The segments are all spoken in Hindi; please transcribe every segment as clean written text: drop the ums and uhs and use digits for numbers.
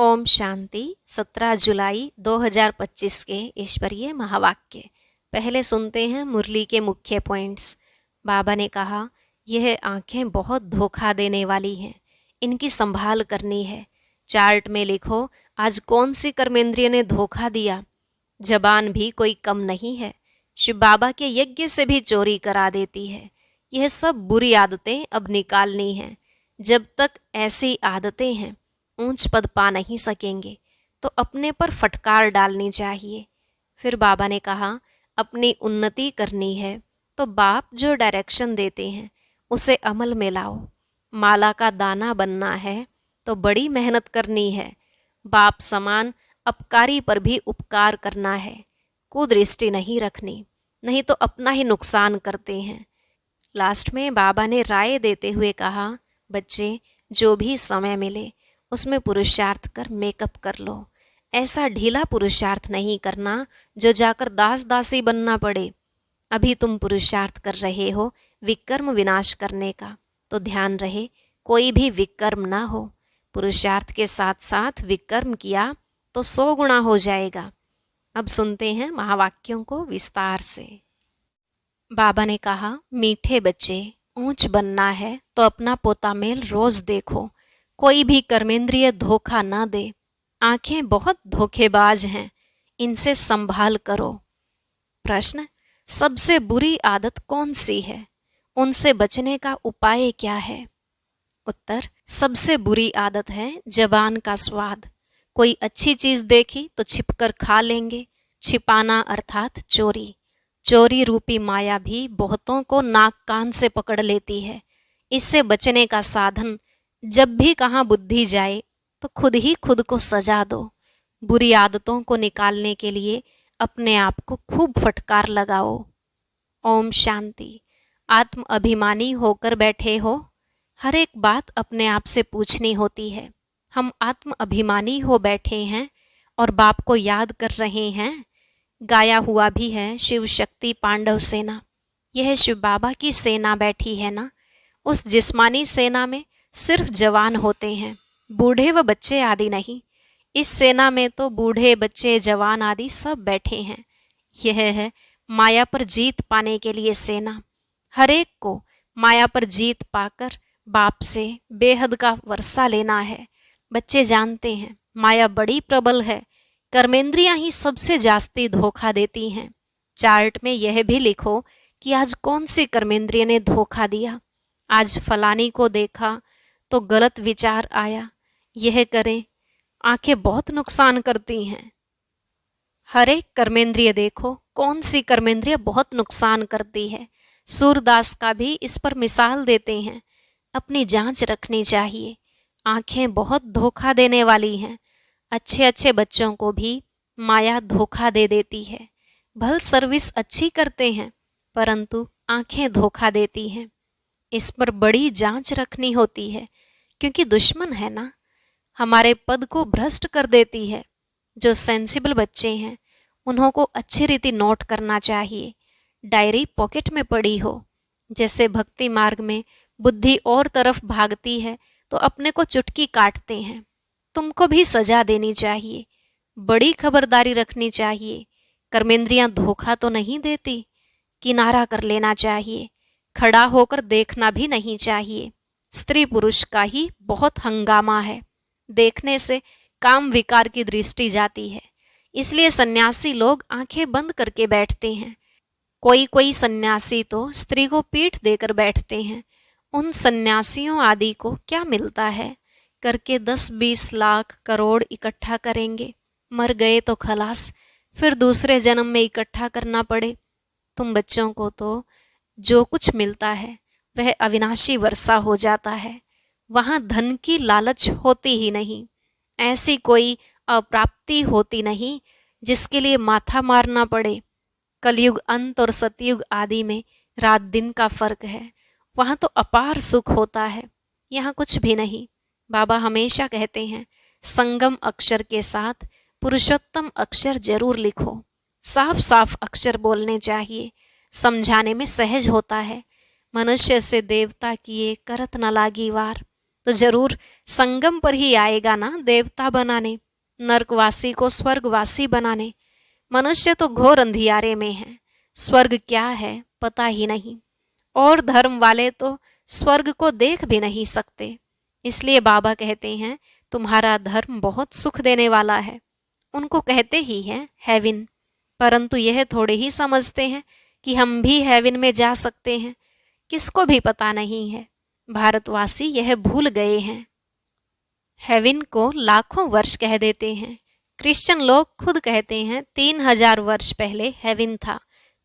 ओम शांति। 17 जुलाई 2025 के ईश्वरीय महावाक्य। पहले सुनते हैं मुरली के मुख्य पॉइंट्स। बाबा ने कहा, यह आंखें बहुत धोखा देने वाली हैं, इनकी संभाल करनी है। चार्ट में लिखो आज कौन सी कर्मेंद्रिय ने धोखा दिया। जबान भी कोई कम नहीं है, शिव बाबा के यज्ञ से भी चोरी करा देती है। यह सब बुरी आदतें अब निकालनी हैं। जब तक ऐसी आदतें हैं ऊंच पद पा नहीं सकेंगे, तो अपने पर फटकार डालनी चाहिए। फिर बाबा ने कहा, अपनी उन्नति करनी है तो बाप जो डायरेक्शन देते हैं उसे अमल में लाओ। माला का दाना बनना है तो बड़ी मेहनत करनी है। बाप समान अपकारी पर भी उपकार करना है। कुदृष्टि नहीं रखनी, नहीं तो अपना ही नुकसान करते हैं। लास्ट में बाबा ने राय देते हुए कहा, बच्चे जो भी समय मिले उसमें पुरुषार्थ कर मेकअप कर लो। ऐसा ढीला पुरुषार्थ नहीं करना जो जाकर दास दासी बनना पड़े। अभी तुम पुरुषार्थ कर रहे हो विकर्म विनाश करने का, तो ध्यान रहे कोई भी विकर्म ना हो। पुरुषार्थ के साथ साथ विकर्म किया तो 100 गुना हो जाएगा। अब सुनते हैं महावाक्यों को विस्तार से। बाबा ने कहा, मीठे बच्चे, ऊंच बनना है तो अपना पोता मेल रोज देखो। कोई भी कर्मेंद्रिय धोखा ना दे। आंखें बहुत धोखेबाज हैं, इनसे संभाल करो। प्रश्न, सबसे बुरी आदत कौन सी है? उनसे बचने का उपाय क्या है? उत्तर, सबसे बुरी आदत है जबान का स्वाद। कोई अच्छी चीज देखी तो छिपकर खा लेंगे। छिपाना अर्थात चोरी। चोरी रूपी माया भी बहुतों को नाक कान से पकड़ लेती है। इससे बचने का साधन, जब भी कहाँ बुद्धि जाए तो खुद ही खुद को सजा दो। बुरी आदतों को निकालने के लिए अपने आप को खूब फटकार लगाओ। ओम शांति। आत्म अभिमानी होकर बैठे हो। हर एक बात अपने आप से पूछनी होती है। हम आत्म अभिमानी हो बैठे हैं और बाप को याद कर रहे हैं। गाया हुआ भी है, शिव शक्ति पांडव सेना। यह शिव बाबा की सेना बैठी है ना। उस जिस्मानी सेना में सिर्फ जवान होते हैं, बूढ़े व बच्चे आदि नहीं। इस सेना में तो बूढ़े बच्चे जवान आदि सब बैठे हैं। यह है माया पर जीत पाने के लिए सेना। हर एक को माया पर जीत पाकर बाप से बेहद का वर्षा लेना है। बच्चे जानते हैं माया बड़ी प्रबल है। कर्मेंद्रियां ही सबसे जास्ती धोखा देती हैं। चार्ट में यह भी लिखो कि आज कौन सी कर्मेंद्रिय ने धोखा दिया। आज फलानी को देखा तो गलत विचार आया, यह करें। आंखें बहुत नुकसान करती हैं। हर एक कर्मेंद्रिय देखो कौन सी कर्मेंद्रिय बहुत नुकसान करती है। सूरदास का भी इस पर मिसाल देते हैं। अपनी जांच रखनी चाहिए। आंखें बहुत धोखा देने वाली हैं। अच्छे अच्छे बच्चों को भी माया धोखा दे देती है। भल सर्विस अच्छी करते हैं परंतु आंखें धोखा देती हैं। इस पर बड़ी जांच रखनी होती है, क्योंकि दुश्मन है ना, हमारे पद को भ्रष्ट कर देती है। जो सेंसिबल बच्चे हैं उन्हों को अच्छी रीति नोट करना चाहिए। डायरी पॉकेट में पड़ी हो। जैसे भक्ति मार्ग में बुद्धि और तरफ भागती है तो अपने को चुटकी काटते हैं। तुमको भी सजा देनी चाहिए। बड़ी खबरदारी रखनी चाहिए। कर्मेंद्रियां धोखा तो नहीं देती। किनारा कर लेना चाहिए। खड़ा होकर देखना भी नहीं चाहिए। स्त्री पुरुष का ही बहुत हंगामा है। देखने से काम विकार की दृष्टि जाती है, इसलिए सन्यासी लोग आंखें बंद करके बैठते हैं। कोई कोई सन्यासी तो स्त्री को पीठ देकर बैठते हैं। उन सन्यासियों आदि को क्या मिलता है? करके 10-20 लाख करोड़ इकट्ठा करेंगे। मर गए तो खलास, फिर दूसरे जन्म में इकट्ठा करना पड़े। तुम बच्चों को तो जो कुछ मिलता है वह अविनाशी वर्षा हो जाता है। वहां धन की लालच होती ही नहीं। ऐसी कोई अप्राप्ति होती नहीं जिसके लिए माथा मारना पड़े। कलयुग अंत और सतयुग आदि में रात दिन का फर्क है। वहां तो अपार सुख होता है, यहाँ कुछ भी नहीं। बाबा हमेशा कहते हैं, संगम अक्षर के साथ पुरुषोत्तम अक्षर जरूर लिखो। साफ साफ अक्षर बोलने चाहिए, समझाने में सहज होता है। मनुष्य से देवता किए करत न लागी वार। तो जरूर संगम पर ही आएगा ना देवता बनाने, नरकवासी को स्वर्गवासी बनाने। मनुष्य तो घोर अंधियारे में है, स्वर्ग क्या है पता ही नहीं, और धर्म वाले तो स्वर्ग को देख भी नहीं सकते। इसलिए बाबा कहते हैं तुम्हारा धर्म बहुत सुख देने वाला है। उनको कहते ही हैं हेवन, परंतु यह थोड़े ही समझते हैं कि हम भी हेवन में जा सकते हैं। किसको भी पता नहीं है, भारतवासी यह भूल गए हैं। हेवन को लाखों वर्ष कह देते हैं, क्रिश्चियन लोग खुद कहते हैं 3000 वर्ष पहले हेवन था।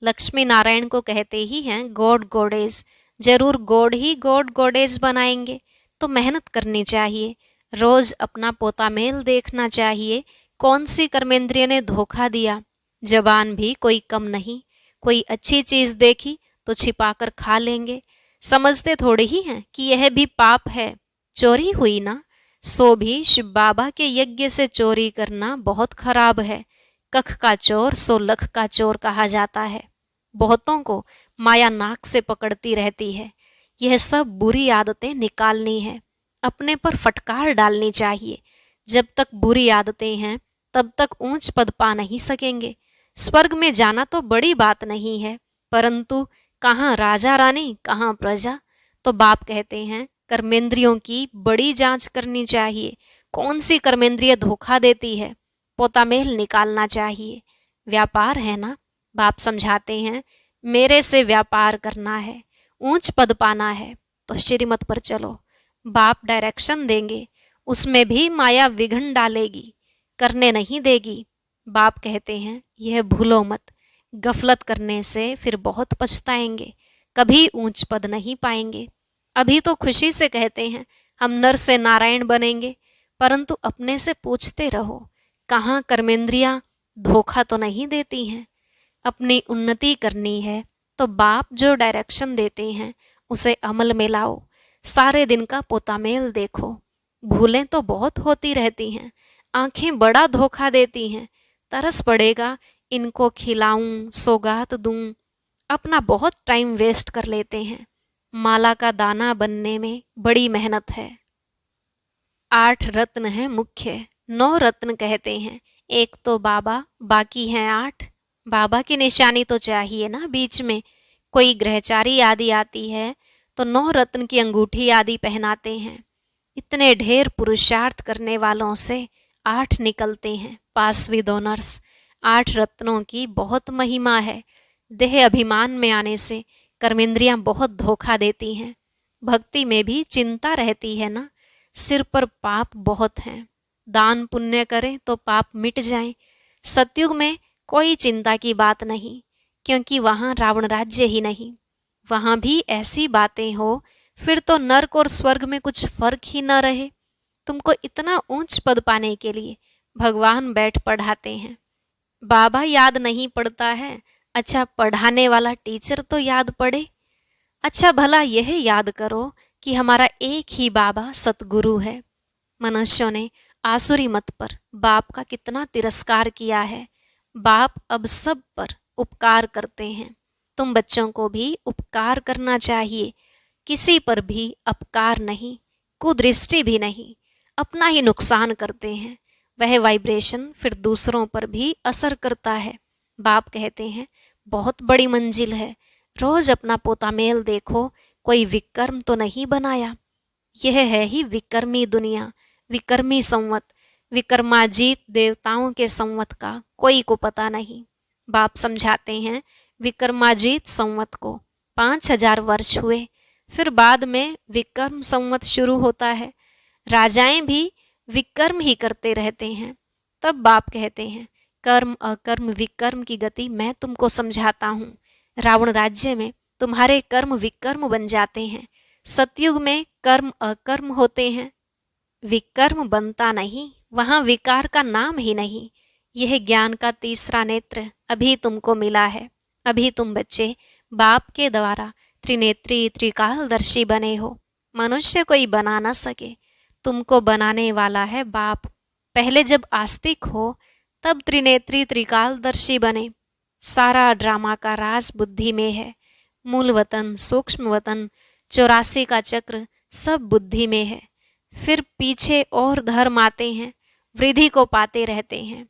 लक्ष्मी नारायण को कहते ही हैं गॉड गॉडेज, जरूर गॉड ही गॉड गॉडेज बनाएंगे। तो मेहनत करनी चाहिए, रोज अपना पोता मेल देखना चाहिए, कौन सी कर्मेंद्रिय ने धोखा दिया। जबान भी कोई कम नहीं, कोई अच्छी चीज देखी तो छिपाकर खा लेंगे। समझते थोड़े ही हैं कि यह भी पाप है। चोरी हुई ना, सो भी शिव बाबा के यज्ञ से चोरी करना बहुत खराब है। कख का चोर सो लख का चोर कहा जाता है। बहुतों को माया नाक से पकड़ती रहती है। यह सब बुरी आदतें निकालनी है, अपने पर फटकार डालनी चाहिए। जब तक बुरी आदतें हैं तब तक ऊंच पद पा नहीं सकेंगे। स्वर्ग में जाना तो बड़ी बात नहीं है, परंतु कहाँ राजा रानी कहाँ प्रजा। तो बाप कहते हैं कर्मेंद्रियों की बड़ी जांच करनी चाहिए, कौन सी कर्मेंद्रिय धोखा देती है, पोता मेल निकालना चाहिए। व्यापार है ना, बाप समझाते हैं मेरे से व्यापार करना है, ऊंच पद पाना है तो श्रीमत पर चलो। बाप डायरेक्शन देंगे, उसमें भी माया विघ्न डालेगी, करने नहीं देगी। बाप कहते हैं यह भूलो मत, गफलत करने से फिर बहुत पछताएंगे, कभी ऊंच पद नहीं पाएंगे। अभी तो खुशी से कहते हैं हम नर से नारायण बनेंगे, परंतु अपने से पूछते रहो कहाँ कर्मेंद्रियां धोखा तो नहीं देती हैं। अपनी उन्नति करनी है तो बाप जो डायरेक्शन देते हैं उसे अमल में लाओ। सारे दिन का पोता मेल देखो, भूलें तो बहुत होती रहती हैं, आंखें बड़ा धोखा देती हैं। तरस पड़ेगा इनको खिलाऊं सौगात दूं, अपना बहुत टाइम वेस्ट कर लेते हैं। माला का दाना बनने में बड़ी मेहनत है। 8 रत्न है मुख्य, 9 रत्न कहते हैं, एक तो बाबा, बाकी हैं 8। बाबा की निशानी तो चाहिए ना बीच में। कोई ग्रहचारी आदि आती है तो 9 रत्न की अंगूठी आदि पहनाते हैं। इतने ढेर पुरुषार्थ करने वालों से 8 निकलते हैं पास विद ऑनर्स। 8 रत्नों की बहुत महिमा है। देह अभिमान में आने से कर्मेंद्रियां बहुत धोखा देती हैं। भक्ति में भी चिंता रहती है ना, सिर पर पाप बहुत हैं। दान पुण्य करें तो पाप मिट जाएं। सतयुग में कोई चिंता की बात नहीं, क्योंकि वहां रावण राज्य ही नहीं। वहां भी ऐसी बातें हो फिर तो नर्क और स्वर्ग में कुछ फर्क ही न रहे। तुमको इतना ऊंच पद पाने के लिए भगवान बैठ पढ़ाते हैं। बाबा याद नहीं पड़ता है, अच्छा पढ़ाने वाला टीचर तो याद पड़े। अच्छा भला यह याद करो कि हमारा एक ही बाबा सतगुरु है। मनुष्यों ने आसुरी मत पर बाप का कितना तिरस्कार किया है। बाप अब सब पर उपकार करते हैं। तुम बच्चों को भी उपकार करना चाहिए, किसी पर भी अपकार नहीं, कुदृष्टि भी नहीं। अपना ही नुकसान करते हैं, वह वाइब्रेशन फिर दूसरों पर भी असर करता है। बाप कहते हैं बहुत बड़ी मंजिल है, रोज अपना पोता मेल देखो, कोई विकर्म तो नहीं बनाया। यह है ही विकर्मी दुनिया, विकर्मी संवत। विकर्माजीत देवताओं के संवत का कोई को पता नहीं। बाप समझाते हैं विकर्माजीत संवत को 5000 वर्ष हुए, फिर बाद में विकर्म संवत शुरू होता है। राजाएं भी विकर्म ही करते रहते हैं। तब बाप कहते हैं कर्म अकर्म विकर्म की गति मैं तुमको समझाता हूँ। रावण राज्य में तुम्हारे कर्म विकर्म बन जाते हैं, सतयुग में कर्म अकर्म होते हैं। विकर्म बनता नहीं, वहां विकार का नाम ही नहीं। यह ज्ञान का तीसरा नेत्र अभी तुमको मिला है। अभी तुम बच्चे बाप के द्वारा त्रिनेत्री त्रिकालदर्शी बने हो। मनुष्य कोई बना न सके, तुमको बनाने वाला है बाप। पहले जब आस्तिक हो तब त्रिनेत्री त्रिकालदर्शी बने। सारा ड्रामा का राज बुद्धि में है। मूल वतन, सूक्ष्म वतन, 84 का चक्र सब बुद्धि में है। फिर पीछे और धर्म आते हैं, वृद्धि को पाते रहते हैं।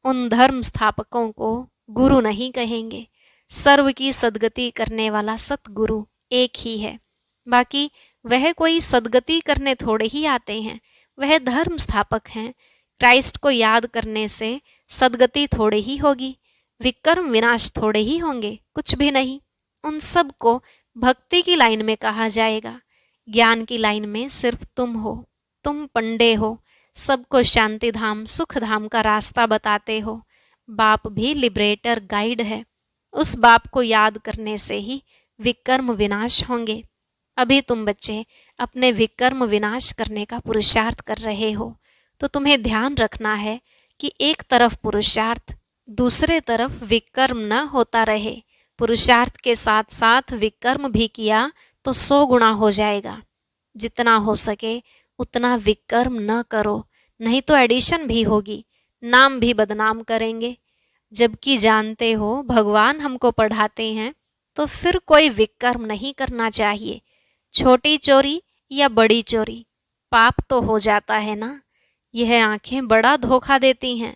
उन धर्म स्थापकों को गुरु नहीं कहेंगे। सर्व की सद्गति करने वाला सतगुरु एक ही है। बाकी वह कोई सद्गति करने थोड़े ही आते हैं, वह धर्म स्थापक हैं। क्राइस्ट को याद करने से सद्गति थोड़े ही होगी, विकर्म विनाश थोड़े ही होंगे, कुछ भी नहीं। उन सब को भक्ति की लाइन में कहा जाएगा। ज्ञान की लाइन में सिर्फ तुम हो, तुम पंडे हो, सबको शांति धाम सुख धाम का रास्ता बताते हो। बाप भी लिबरेटर गाइड है। उस बाप को याद करने से ही विकर्म विनाश होंगे। अभी तुम बच्चे अपने विकर्म विनाश करने का पुरुषार्थ कर रहे हो, तो तुम्हें ध्यान रखना है कि एक तरफ पुरुषार्थ, दूसरे तरफ विकर्म न होता रहे। पुरुषार्थ के साथ साथ विकर्म भी किया तो 100 गुना हो जाएगा। जितना हो सके उतना विकर्म न करो, नहीं तो एडिशन भी होगी, नाम भी बदनाम करेंगे। जबकि जानते हो भगवान हमको पढ़ाते हैं, तो फिर कोई विकर्म नहीं करना चाहिए। छोटी चोरी या बड़ी चोरी, पाप तो हो जाता है ना। यह आंखें बड़ा धोखा देती हैं।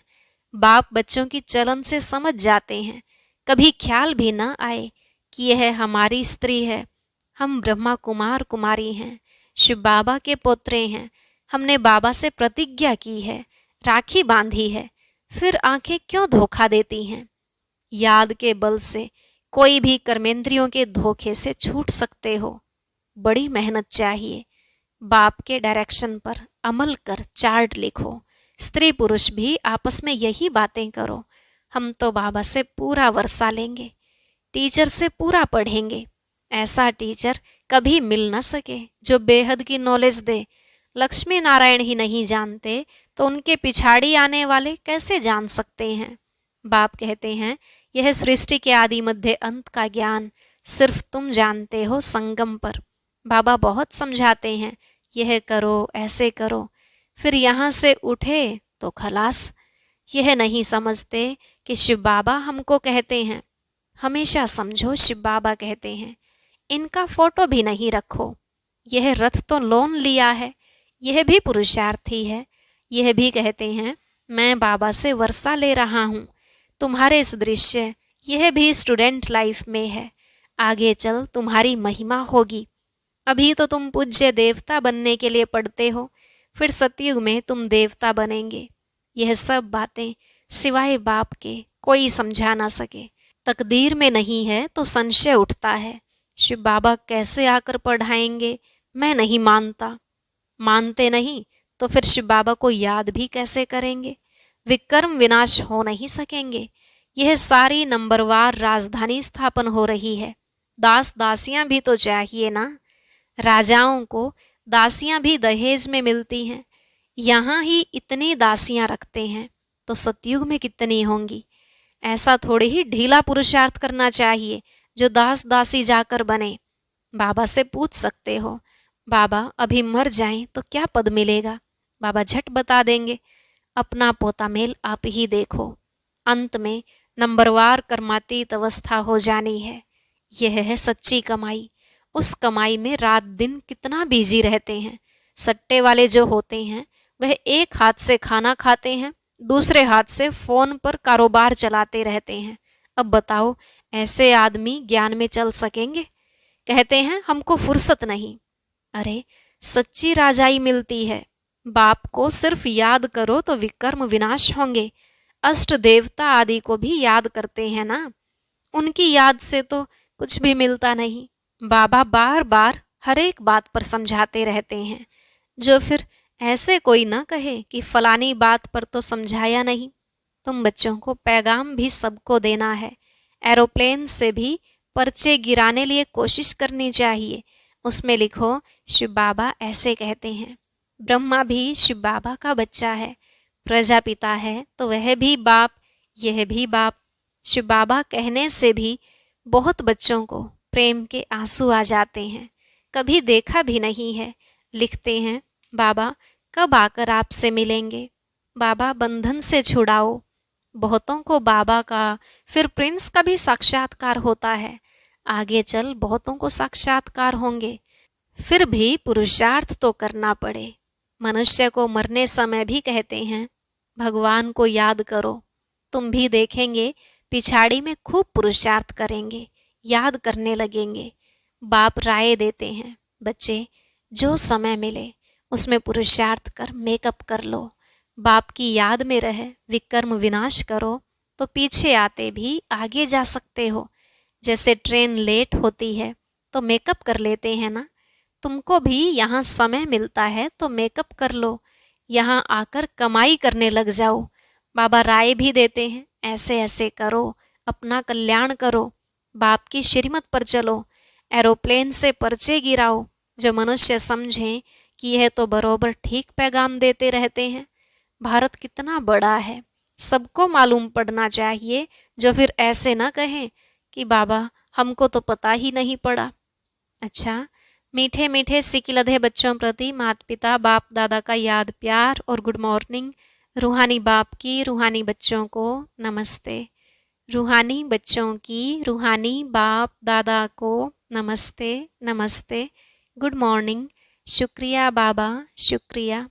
बाप बच्चों की चलन से समझ जाते हैं। कभी ख्याल भी न आए कि यह हमारी स्त्री है। हम ब्रह्मा कुमार कुमारी हैं, शिव बाबा के पोत्रे हैं। हमने बाबा से प्रतिज्ञा की है, राखी बांधी है, फिर आंखें क्यों धोखा देती हैं? याद के बल से कोई भी कर्मेंद्रियों के धोखे से छूट सकते हो। बड़ी मेहनत चाहिए। बाप के डायरेक्शन पर अमल कर चार्ट लिखो। स्त्री पुरुष भी आपस में यही बातें करो। हम तो बाबा से पूरा वर्षा लेंगे, टीचर से पूरा पढ़ेंगे। ऐसा टीचर कभी मिल न सके जो बेहद की नॉलेज दे। लक्ष्मी नारायण ही नहीं जानते तो उनके पिछाड़ी आने वाले कैसे जान सकते हैं? बाप कहते हैं, यह सृष्टि के आदि मध्य अंत का ज्ञान सिर्फ तुम जानते हो संगम पर। बाबा बहुत समझाते हैं, यह करो, ऐसे करो, फिर यहाँ से उठे तो खलास। यह नहीं समझते कि शिव बाबा हमको कहते हैं। हमेशा समझो शिव बाबा कहते हैं, इनका फोटो भी नहीं रखो। यह रथ तो लोन लिया है, यह भी पुरुषार्थी है। यह भी कहते हैं, मैं बाबा से वर्षा ले रहा हूँ। तुम्हारे इस दृश्य, यह भी स्टूडेंट लाइफ में है। आगे चल तुम्हारी महिमा होगी। अभी तो तुम पूज्य देवता बनने के लिए पढ़ते हो, फिर सतयुग में तुम देवता बनेंगे। यह सब बातें सिवाय बाप के कोई समझा ना सके। तकदीर में नहीं है तो संशय उठता है। शिव बाबा कैसे आकर पढ़ाएंगे? मैं नहीं मानता। मानते नहीं तो फिर शिव बाबा को याद भी कैसे करेंगे? विकर्म विनाश हो नहीं सकेंगे। यह सारी नंबरवार राजधानी स्थापन हो रही है। दास दासियां भी तो चाहिए ना। राजाओं को दासियां भी दहेज में मिलती हैं। यहाँ ही इतनी दासियां रखते हैं तो सतयुग में कितनी होंगी? ऐसा थोड़ी ही ढीला पुरुषार्थ करना चाहिए जो दास दासी जाकर बने। बाबा से पूछ सकते हो, बाबा अभी मर जाएं तो क्या पद मिलेगा? बाबा झट बता देंगे, अपना पोता मेल आप ही देखो। अंत में नंबरवार कर्मातीत अवस्था हो जानी है। यह है सच्ची कमाई। उस कमाई में रात दिन कितना बिजी रहते हैं। सट्टे वाले जो होते हैं वह एक हाथ से खाना खाते हैं, दूसरे हाथ से फोन पर कारोबार चलाते रहते हैं। अब बताओ, ऐसे आदमी ज्ञान में चल सकेंगे? कहते हैं हमको फुर्सत नहीं। अरे सच्ची राजाई मिलती है। बाप को सिर्फ याद करो तो विकर्म विनाश होंगे। अष्ट देवता आदि को भी याद करते हैं ना, उनकी याद से तो कुछ भी मिलता नहीं। बाबा बार बार हर एक बात पर समझाते रहते हैं, जो फिर ऐसे कोई ना कहे कि फलानी बात पर तो समझाया नहीं। तुम बच्चों को पैगाम भी सबको देना है। एरोप्लेन से भी पर्चे गिराने लिए कोशिश करनी चाहिए। उसमें लिखो, शिव बाबा ऐसे कहते हैं। ब्रह्मा भी शिव बाबा का बच्चा है। प्रजापिता है तो वह भी बाप, यह भी बाप। शिव बाबा कहने से भी बहुत बच्चों को प्रेम के आंसू आ जाते हैं। कभी देखा भी नहीं है। लिखते हैं, बाबा कब आकर आपसे मिलेंगे? बाबा बंधन से छुड़ाओ। बहुतों को बाबा का, फिर प्रिंस का भी साक्षात्कार होता है। आगे चल बहुतों को साक्षात्कार होंगे। फिर भी पुरुषार्थ तो करना पड़े। मनुष्य को मरने समय भी कहते हैं, भगवान को याद करो। तुम भी देखेंगे पिछाड़ी में खूब पुरुषार्थ करेंगे, याद करने लगेंगे। बाप राय देते हैं, बच्चे जो समय मिले उसमें पुरुषार्थ कर मेकअप कर लो। बाप की याद में रहे विकर्म विनाश करो तो पीछे आते भी आगे जा सकते हो। जैसे ट्रेन लेट होती है तो मेकअप कर लेते हैं ना, तुमको भी यहाँ समय मिलता है तो मेकअप कर लो, यहाँ आकर कमाई करने लग जाओ। बाबा राय भी देते हैं, ऐसे ऐसे करो, अपना कल्याण करो, बाप की श्रीमत पर चलो, एरोप्लेन से पर्चे गिराओ। जो मनुष्य समझें कि यह तो बरोबर ठीक पैगाम देते रहते हैं। भारत कितना बड़ा है, सबको मालूम पड़ना चाहिए, जो फिर ऐसे न कहें कि बाबा हमको तो पता ही नहीं पड़ा। अच्छा, मीठे मीठे सिकिलधे बच्चों प्रति माता पिता बाप दादा का याद प्यार और गुड मॉर्निंग। रूहानी बाप की रूहानी बच्चों को नमस्ते। रूहानी बच्चों की रूहानी बाप दादा को नमस्ते नमस्ते, गुड मॉर्निंग, शुक्रिया बाबा शुक्रिया।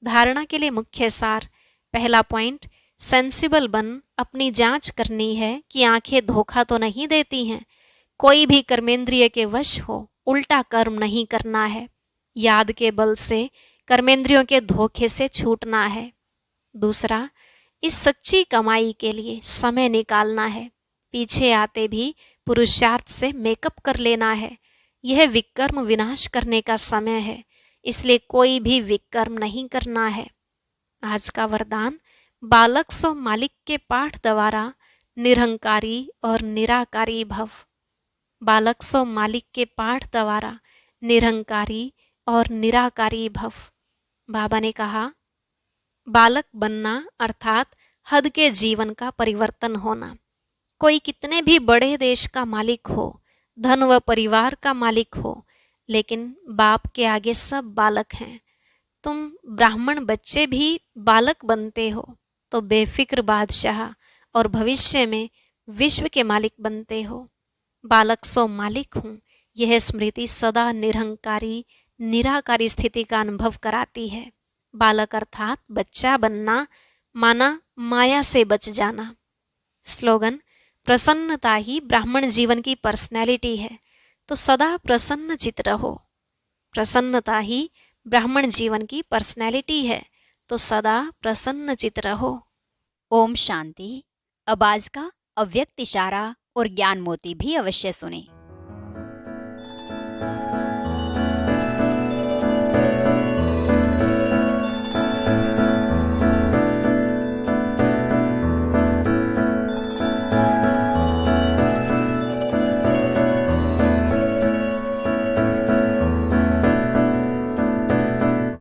धारणा के लिए मुख्य सार। पहला पॉइंट, सेंसिबल बन अपनी जांच करनी है कि आंखें धोखा तो नहीं देती हैं। कोई भी कर्मेंद्रिय के वश हो उल्टा कर्म नहीं करना है। याद के बल से कर्मेंद्रियों के धोखे से छूटना है। दूसरा, इस सच्ची कमाई के लिए समय निकालना है। पीछे आते भी पुरुषार्थ से मेकअप कर लेना है। यह विकर्म विनाश करने का समय है, इसलिए कोई भी विकर्म नहीं करना है। आज का वरदान, बालक सो मालिक के पाठ द्वारा निरहंकारी और निराकारी भव। बालक सो मालिक के पाठ द्वारा निरहंकारी और निराकारी भव। बाबा ने कहा, बालक बनना अर्थात हद के जीवन का परिवर्तन होना। कोई कितने भी बड़े देश का मालिक हो, धन व परिवार का मालिक हो, लेकिन बाप के आगे सब बालक हैं। तुम ब्राह्मण बच्चे भी बालक बनते हो तो बेफिक्र बादशाह और भविष्य में विश्व के मालिक बनते हो। बालक सो मालिक हूँ, यह स्मृति सदा निरहंकारी निराकारी स्थिति का अनुभव कराती है। बालक अर्थात बच्चा बनना, माना माया से बच जाना। स्लोगन, प्रसन्नता ही ब्राह्मण जीवन की पर्सनैलिटी है, तो सदा प्रसन्न चित रहो। प्रसन्नता ही ब्राह्मण जीवन की पर्सनैलिटी है, तो सदा प्रसन्न चित रहो। ओम शांति। अब आज का अव्यक्त इशारा और ज्ञान मोती भी अवश्य सुने।